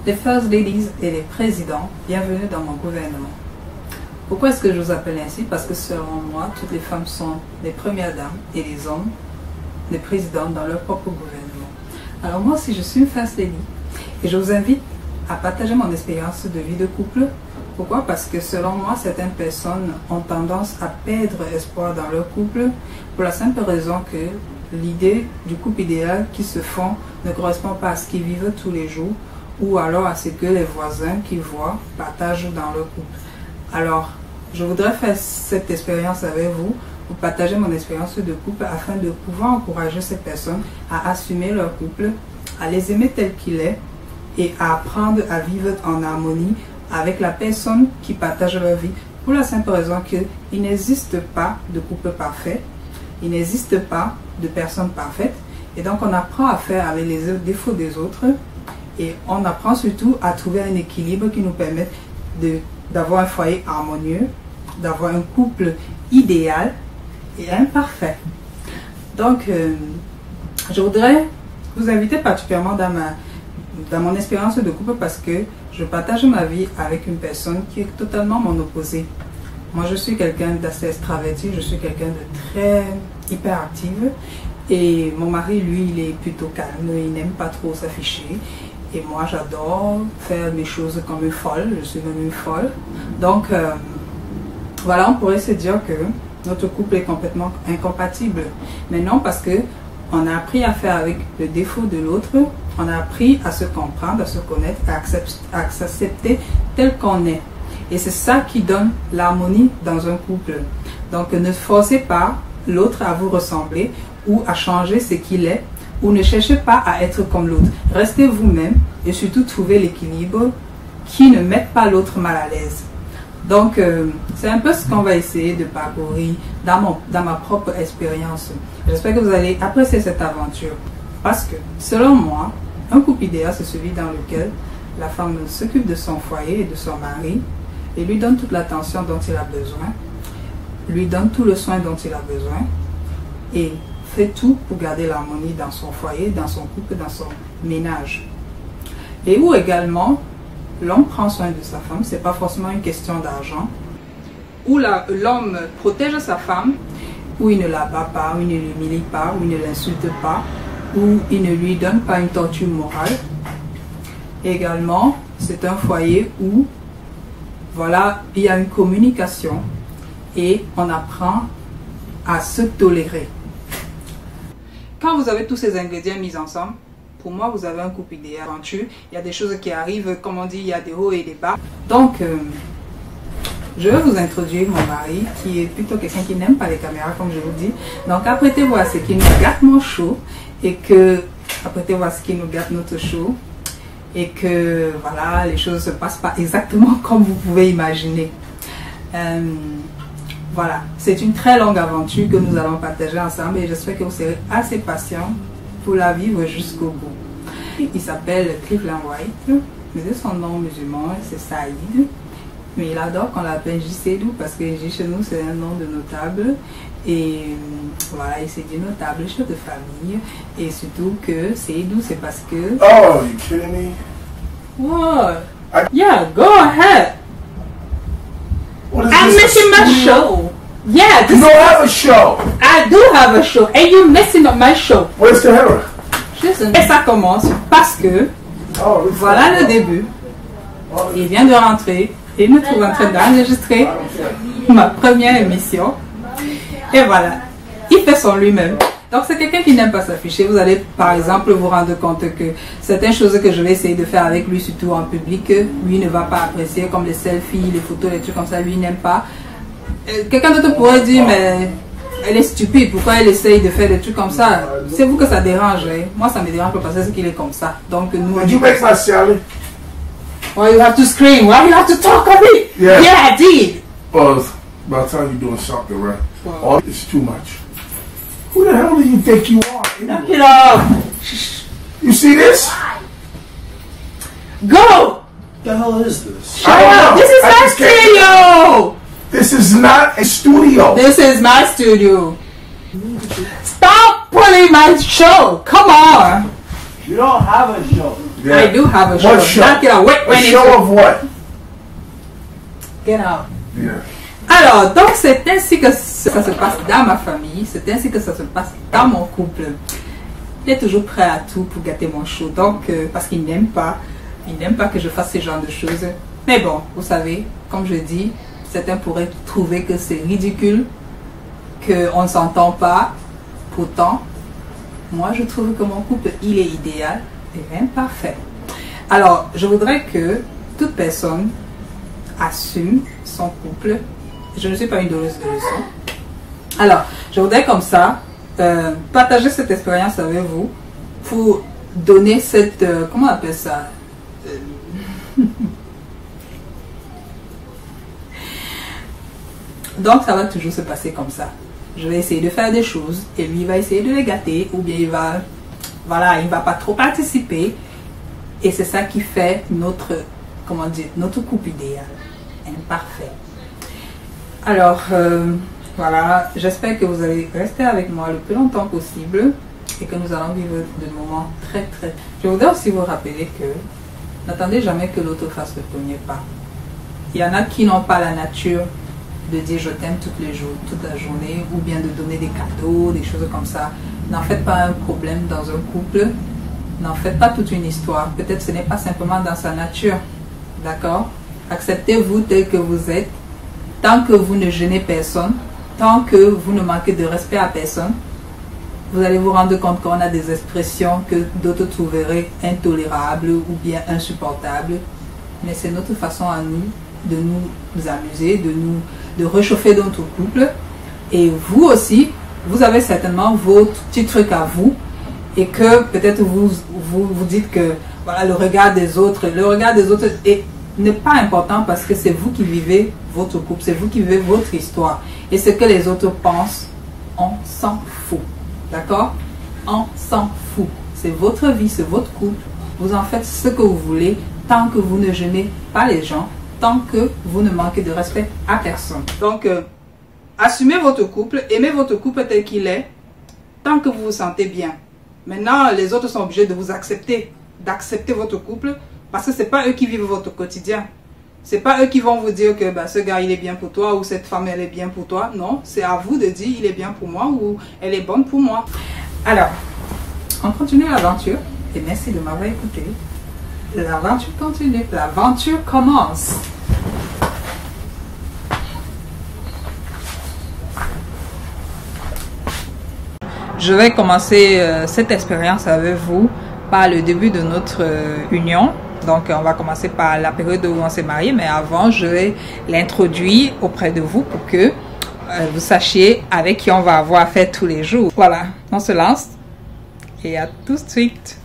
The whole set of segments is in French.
Les First Ladies et les présidents, bienvenue dans mon gouvernement. Pourquoi est-ce que je vous appelle ainsi? Parce que selon moi, toutes les femmes sont les premières dames et les hommes, les présidents dans leur propre gouvernement. Alors moi aussi, je suis une First Lady et je vous invite à partager mon expérience de vie de couple. Pourquoi? Parce que selon moi, certaines personnes ont tendance à perdre espoir dans leur couple pour la simple raison que l'idée du couple idéal qui se font ne correspond pas à ce qu'ils vivent tous les jours ou alors à ce que les voisins qu'ils voient partagent dans leur couple. Alors, je voudrais faire cette expérience avec vous pour partager mon expérience de couple afin de pouvoir encourager ces personnes à assumer leur couple, à les aimer tel qu'il est et à apprendre à vivre en harmonie avec la personne qui partage leur vie pour la simple raison qu'il n'existe pas de couple parfait, il n'existe pas de personne parfaite et donc on apprend à faire avec les défauts des autres et on apprend surtout à trouver un équilibre qui nous permette d'avoir un foyer harmonieux, d'avoir un couple idéal et imparfait. Donc, je voudrais vous inviter particulièrement dans mon expérience de couple parce que je partage ma vie avec une personne qui est totalement mon opposé. Moi, je suis quelqu'un d'assez extraverti, je suis quelqu'un de très hyperactif et mon mari, lui, il est plutôt calme, il n'aime pas trop s'afficher. Et moi, j'adore faire mes choses comme une folle, je suis même une folle. Donc, voilà, on pourrait se dire que notre couple est complètement incompatible. Mais non, parce que on a appris à faire avec le défaut de l'autre, on a appris à se comprendre, à se connaître, à s'accepter tel qu'on est. Et c'est ça qui donne l'harmonie dans un couple. Donc, ne forcez pas l'autre à vous ressembler ou à changer ce qu'il est, ou ne cherchez pas à être comme l'autre. Restez vous-même et surtout trouvez l'équilibre qui ne mette pas l'autre mal à l'aise. Donc, c'est un peu ce qu'on va essayer de parcourir dans ma propre expérience. J'espère que vous allez apprécier cette aventure. Parce que, selon moi, un couple idéal, c'est celui dans lequel la femme s'occupe de son foyer et de son mari et lui donne toute l'attention dont il a besoin, lui donne tout le soin dont il a besoin et fait tout pour garder l'harmonie dans son foyer, dans son couple, dans son ménage. Et où également, l'homme prend soin de sa femme, c'est pas forcément une question d'argent, où l'homme protège sa femme, où il ne la bat pas, où il ne l'humilie pas, où il ne l'insulte pas, où il ne lui donne pas une torture morale. Et également, c'est un foyer où, voilà, il y a une communication et on apprend à se tolérer. Quand vous avez tous ces ingrédients mis ensemble, pour moi, vous avez un couple idéal. Il y a des choses qui arrivent, comme on dit, il y a des hauts et des bas. Donc, je vais vous introduire mon mari, qui est plutôt quelqu'un qui n'aime pas les caméras, comme je vous dis. Donc, apprêtez-vous à ce qu'il nous gâte mon show, et que, apprêtez-vous à ce qu'il nous gâte notre show, et que, voilà, les choses ne se passent pas exactement comme vous pouvez imaginer. Voilà, c'est une très longue aventure que nous allons partager ensemble et j'espère que vous serez assez patient pour la vivre jusqu'au bout. Il s'appelle Cleveland White, mais son nom musulman c'est Saïd, mais il adore qu'on l'appelle J-Seydou parce que J chez nous c'est un nom de notable et voilà, il s'est dit notable, chef de famille et surtout que Seydou c'est parce que... Oh, you kidding me? What? Yeah, go ahead. I'm missing my show. Yeah, you don't have a show. I do have a show, and you're messing up my show. Where's the error? Et ça commence parce que voilà le début. Il vient de rentrer. Il me trouve en train d'enregistrer ma première émission. Et voilà, il fait son lui-même. Donc c'est quelqu'un qui n'aime pas s'afficher. Vous allez par exemple vous rendre compte que certaines choses que je vais essayer de faire avec lui, surtout en public, lui ne va pas apprécier, comme les selfies, les photos, les trucs comme ça, lui n'aime pas. Quelqu'un d'autre pourrait dire mais elle est stupide, pourquoi elle essaye de faire des trucs comme ça? C'est vous que ça dérange, hein? Moi ça me dérange pas parce que c'est qu'il est comme ça. Donc nous... Did you make my salad? Why you have to scream? Why you have to talk of it? Yeah, I did. Well, by the time you're doing something right, Wow. it's too much. Who the hell do you think you are? Knock it off. You see this? Go! What the hell is this? Shut up! This is my studio! This is not a studio. This is my studio. Stop pulling my show! Come on! You don't have a show. I do have a show. What show? Knock it out. A show of what? Get out. Yeah. Alors, donc c'est ainsi que ça se passe dans ma famille, c'est ainsi que ça se passe dans mon couple. Il est toujours prêt à tout pour gâter mon show, donc parce qu'il n'aime pas que je fasse ce genre de choses. Mais bon, vous savez, comme je dis, certains pourraient trouver que c'est ridicule, qu'on ne s'entend pas. Pourtant, moi je trouve que mon couple, il est idéal et même parfait. Alors, je voudrais que toute personne assume son couple. Je ne suis pas une donneuse de leçons. Alors, je voudrais comme ça partager cette expérience avec vous pour donner cette... comment on appelle ça? Donc, ça va toujours se passer comme ça. Je vais essayer de faire des choses et lui, il va essayer de les gâter ou bien il va... Voilà, il ne va pas trop participer. Et c'est ça qui fait notre... Comment dire? Notre couple idéal. Imparfait. Alors, voilà, j'espère que vous allez rester avec moi le plus longtemps possible et que nous allons vivre des moments très. Je voudrais aussi vous rappeler que n'attendez jamais que l'autre fasse le premier pas. Il y en a qui n'ont pas la nature de dire je t'aime tous les jours, toute la journée, ou bien de donner des cadeaux, des choses comme ça. N'en faites pas un problème dans un couple, n'en faites pas toute une histoire. Peut-être ce n'est pas simplement dans sa nature, d'accord? Acceptez-vous tel que vous êtes. Tant que vous ne gênez personne, tant que vous ne manquez de respect à personne, vous allez vous rendre compte qu'on a des expressions que d'autres trouveraient intolérables ou bien insupportables. Mais c'est notre façon à nous de nous amuser, de réchauffer notre couple. Et vous aussi, vous avez certainement vos petits trucs à vous et que peut-être vous dites que voilà, le regard des autres n'est pas important parce que c'est vous qui vivez votre couple, c'est vous qui vivez votre histoire. Et ce que les autres pensent, on s'en fout. D'accord? On s'en fout. C'est votre vie, c'est votre couple. Vous en faites ce que vous voulez tant que vous ne gênez pas les gens, tant que vous ne manquez de respect à personne. Donc, assumez votre couple, aimez votre couple tel qu'il est, tant que vous vous sentez bien. Maintenant, les autres sont obligés de vous accepter, d'accepter votre couple. Parce que ce n'est pas eux qui vivent votre quotidien. Ce n'est pas eux qui vont vous dire que bah, ce gars il est bien pour toi ou cette femme elle est bien pour toi. Non, c'est à vous de dire il est bien pour moi ou elle est bonne pour moi. Alors, on continue l'aventure et merci de m'avoir écouté. L'aventure continue, l'aventure commence. Je vais commencer cette expérience avec vous par le début de notre union. Donc, on va commencer par la période où on s'est marié, mais avant, je vais l'introduire auprès de vous pour que vous sachiez avec qui on va avoir affaire tous les jours. Voilà, on se lance et à tout de suite.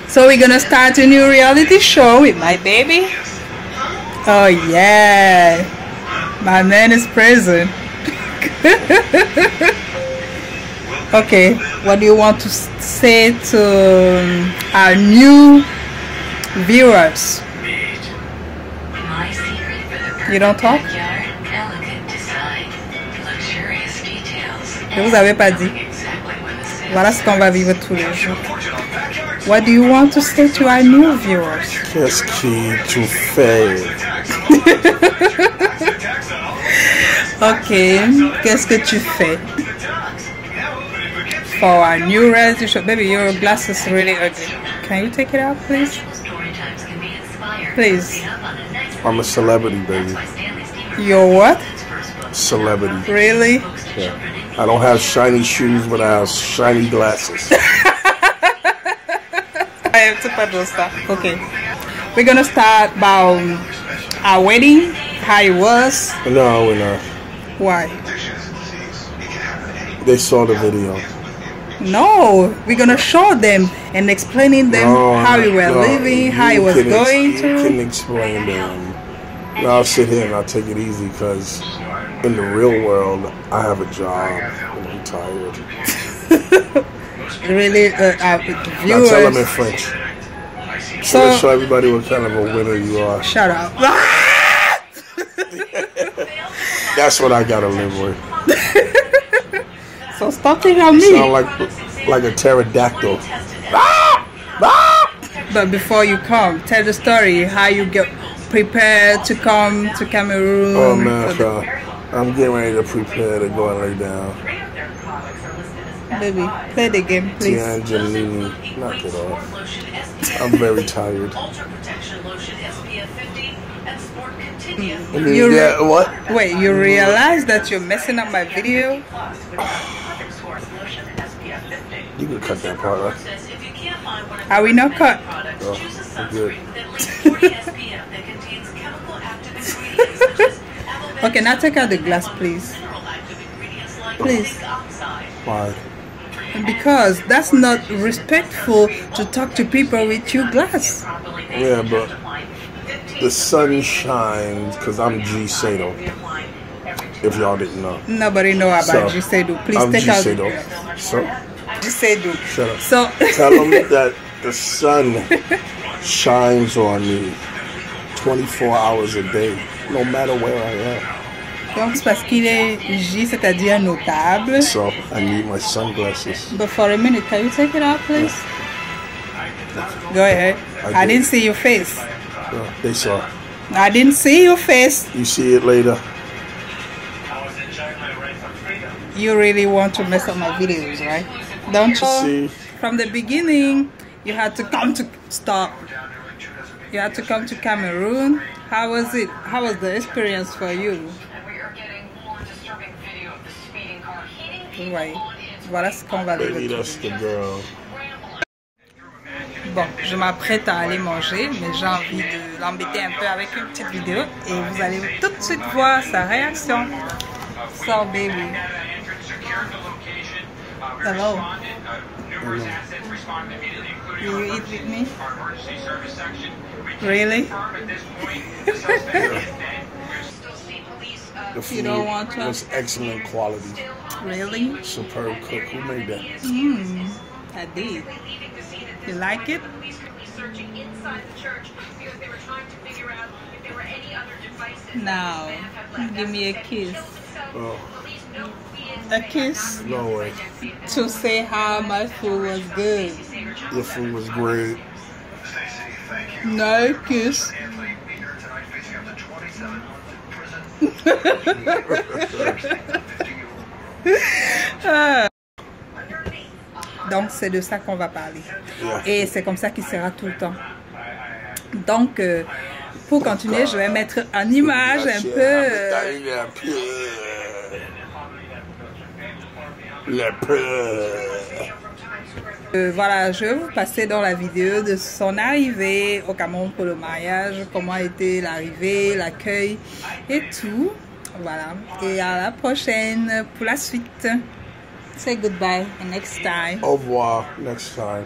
So we're gonna start a new reality show with my baby. Oh yeah, my man is present. Okay, what do you want to say to our new viewers? You don't talk? Je vous avais pas dit. Voilà ce qu'on va vivre tous les jours. What do you want to say to our new viewers? Qu'est-ce que tu fais? Okay, qu'est-ce que tu fais? For our new reality show. Baby, your glass is really ugly. Can you take it out, please? Please. I'm a celebrity, baby. You're what? Celebrity. Really? Yeah. I don't have shiny shoes, but I have shiny glasses. I have to put those stuff. Okay. We're gonna start about our wedding, how it was. No, we're not. Why? They saw the video. No, we're gonna show them and explaining them how we were living, how it was going to. You can explain them. No, I'll sit here and I'll take it easy because in the real world, I have a job and I'm tired. Really, Now viewers. tell them in French. So show everybody what kind of a winner you are. shut up. That's what I gotta live with. So stop thinking on You me. sound like like a pterodactyl. But before you come, tell the story how you get prepared to come to Cameroon. Oh man, I'm getting ready to prepare to go and lay down. Baby, play the game, please. Giannini, knock it off. I'm very tired. What? Wait, you realize that you're messing up my video? You can cut that part, right? Are we not cut? Oh, I'm good. Okay, now take out the glass, please. Please. Why? Because that's not respectful to talk to people with your glass. Yeah, but the sun shines because I'm G Sato. If y'all didn't know. Nobody know about G Sato. Please I'm take G out Sato. So G Sato. shut up. So tell them that the sun shines on me 24 hours a day, no matter where I am. Donc c'est parce qu'il est J, c'est-à-dire notable. So I need my sunglasses. But for a minute, can you take it out, please? Go ahead. I didn't see your face. They saw. I didn't see your face. You see it later. You really want to mess up my videos, right? Don't you? See? From the beginning, you had to come to stop. You had to come to Cameroon. How was it? How was the experience for you? Ouais. Voilà ce qu'on va aller Baby, that's the girl. Bon, je m'apprête à aller manger, mais j'ai envie de l'embêter un peu avec une petite vidéo et vous allez tout de suite voir sa réaction. So baby. Hello. You eat with me? Really? The food You don't want to? was excellent quality. Really? Superb cook. Who made that? I did. You like it? Now, give me a kiss. Oh, A kiss no way. to say how my food was good. Your food was great. No kiss. Donc c'est de ça qu'on va parler. Et c'est comme ça qu'il sera tout le temps. Donc pour continuer, je vais mettre en image un peu voilà, je vais vous passer dans la vidéo de son arrivée au Cameroun pour le mariage, comment a été l'arrivée, l'accueil et tout. Voilà, et à la prochaine pour la suite. Say goodbye and next time. Au revoir, next time.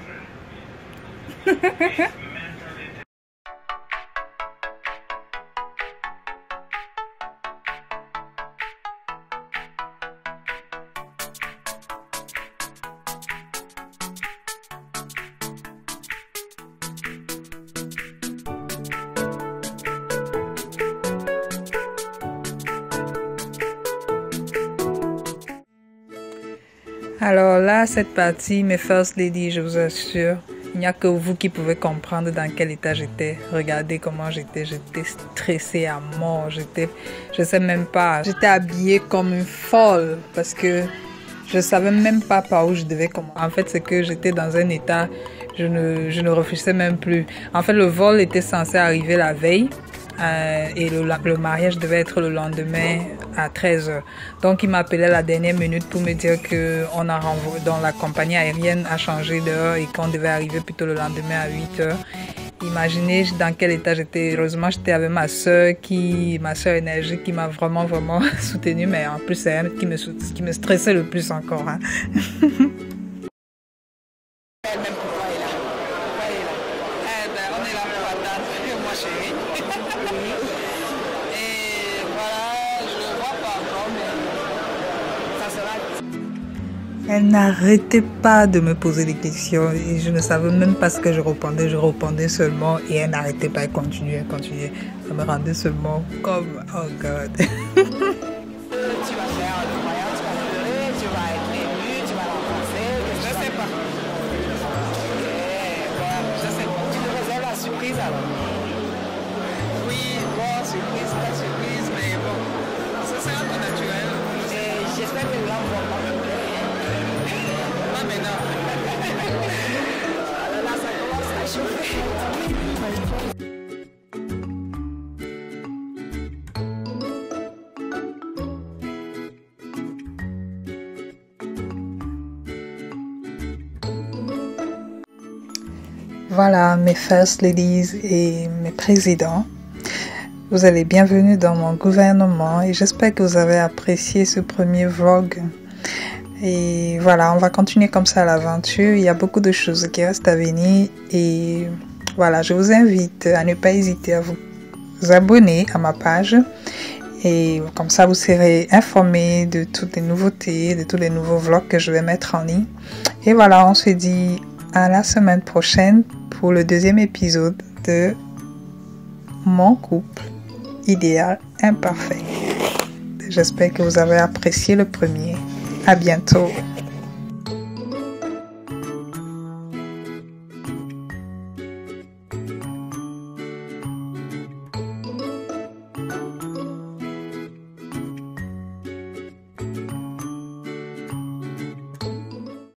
Alors là, cette partie, mes first ladies, je vous assure, il n'y a que vous qui pouvez comprendre dans quel état j'étais. Regardez comment j'étais stressée à mort, je sais même pas, j'étais habillée comme une folle parce que je savais même pas par où je devais commencer. En fait, c'est que j'étais dans un état, je ne réfléchissais même plus. En fait, le vol était censé arriver la veille. Et le mariage devait être le lendemain à 13h. Donc il m'appelait à la dernière minute pour me dire que on a renvoyé, dans la compagnie aérienne a changé d'heure et qu'on devait arriver plutôt le lendemain à 8h. Imaginez dans quel état j'étais. Heureusement j'étais avec ma soeur énergique qui m'a vraiment soutenue, mais en plus c'est elle qui me stressait le plus encore. Hein. Elle n'arrêtait pas de me poser des questions et je ne savais même pas ce que je répondais seulement et elle n'arrêtait pas, elle continuait. Ça me rendait seulement comme, oh God. Tu vas faire le voyage, tu vas pleurer, tu vas être ému, tu vas l'embrasser, je sais pas. Voilà mes First Ladies et mes présidents. Vous allez bienvenue dans mon gouvernement et j'espère que vous avez apprécié ce premier vlog. Et voilà, on va continuer comme ça l'aventure. Il y a beaucoup de choses qui restent à venir et voilà, je vous invite à ne pas hésiter à vous abonner à ma page. Et comme ça, vous serez informés de toutes les nouveautés, de tous les nouveaux vlogs que je vais mettre en ligne. Et voilà, on se dit à la semaine prochaine pour le deuxième épisode de Mon couple idéal imparfait. J'espère que vous avez apprécié le premier. À bientôt.